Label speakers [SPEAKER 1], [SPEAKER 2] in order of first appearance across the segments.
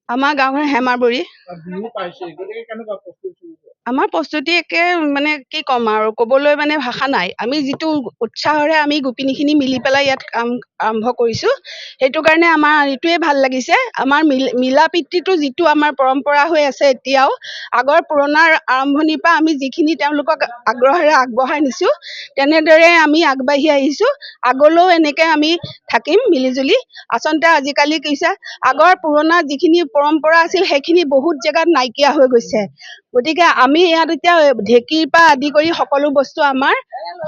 [SPEAKER 1] আমাৰ গাঁওখন হেমাৰবৰী। আমাৰ প্ৰস্তুতি একে মানে কি ক'ম আৰু ক'বলৈ মানে ভাষা নাই। আমি যিটো উৎসাহেৰে আমি গোপিনীখিনি মিলি পেলাই ইয়াত কাম আৰম্ভ কৰিছোঁ, সেইটো কাৰণে আমাৰ এইটোৱে ভাল লাগিছে। আমাৰ মিলা প্ৰীতিটো যিটো আমাৰ পৰম্পৰা হৈ আছে এতিয়াও, আগৰ পুৰণাৰ আৰম্ভণিৰ পৰা আমি যিখিনি তেওঁলোকক আগ্ৰহেৰে আগবঢ়াই নিছোঁ, তেনেদৰে আমি আগবাঢ়ি আহিছোঁ। আগলৈও এনেকৈ আমি থাকিম মিলিজুলি। আচলতে আজিকালি কি হৈছে, আগৰ পুৰণা যিখিনি পৰম্পৰা আছিল সেইখিনি বহুত জেগাত নাইকিয়া হৈ গৈছে। গতিকে আমি ইয়াত এতিয়া ঢেঁকীৰ পৰা আদি কৰি সকলো বস্তু আমাৰ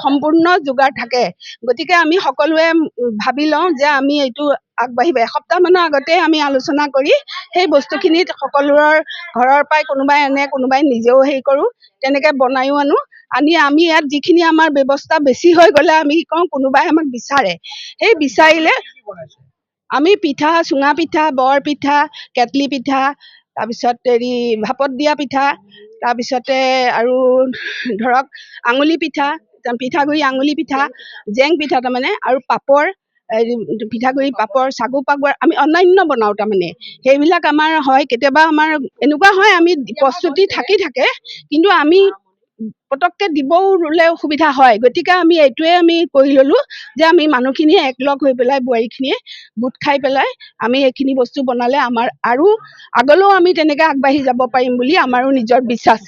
[SPEAKER 1] সম্পূৰ্ণ যোগাৰ থাকে। গতিকে আমি সকলোৱে ভাবি লওঁ যে আমি এইটো আগবাঢ়িব। এসপ্তাহমানৰ আগতে আমি আলোচনা কৰি সেই বস্তুখিনিত সকলোৰে ঘৰৰ পৰাই কোনোবাই আনে, কোনোবাই নিজেও হেৰি কৰোঁ, তেনেকৈ বনায়ো আনো। আনি আমি ইয়াত যিখিনি আমাৰ ব্যৱস্থা বেছি হৈ গ'লে আমি কওঁ, কোনোবাই আমাক বিচাৰে, সেই বিচাৰিলে আমি পিঠা, চুঙা পিঠা, বৰ পিঠা, কেটলি পিঠা, তাৰপিছত ভাপত দিয়া পিঠা, তাৰপিছতে আৰু ধৰক আঙুলি পিঠা, পিঠাগুড়ি আঙুলি পিঠা, জেং পিঠা তাৰমানে, আৰু পাপৰ, পিঠাগুড়ি পাপৰ, চাগু পাপৰ আমি অন্যান্য বনাওঁ তাৰমানে। সেইবিলাক আমাৰ হয়। কেতিয়াবা আমাৰ এনেকুৱা হয় আমি প্ৰস্তুতি থাকে, কিন্তু আমি পটককৈ দিবলে অসুবিধা হয়। গতিকে আমি এইটোৱে আমি কৰি ল'লোঁ যে আমি মানুহখিনিয়ে একলগ হৈ পেলাই, বোৱাৰীখিনিয়ে গোট খাই পেলাই আমি এইখিনি বস্তু বনালে আমাৰ আৰু আগলৈও আমি তেনেকৈ আগবাঢ়ি যাব পাৰিম বুলি আমাৰো নিজৰ বিশ্বাস।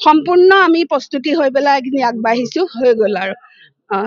[SPEAKER 1] সম্পূৰ্ণ আমি প্ৰস্তুতি হৈ পেলাই এইখিনি আগবাঢ়িছোঁ, হৈ গ'ল আৰু।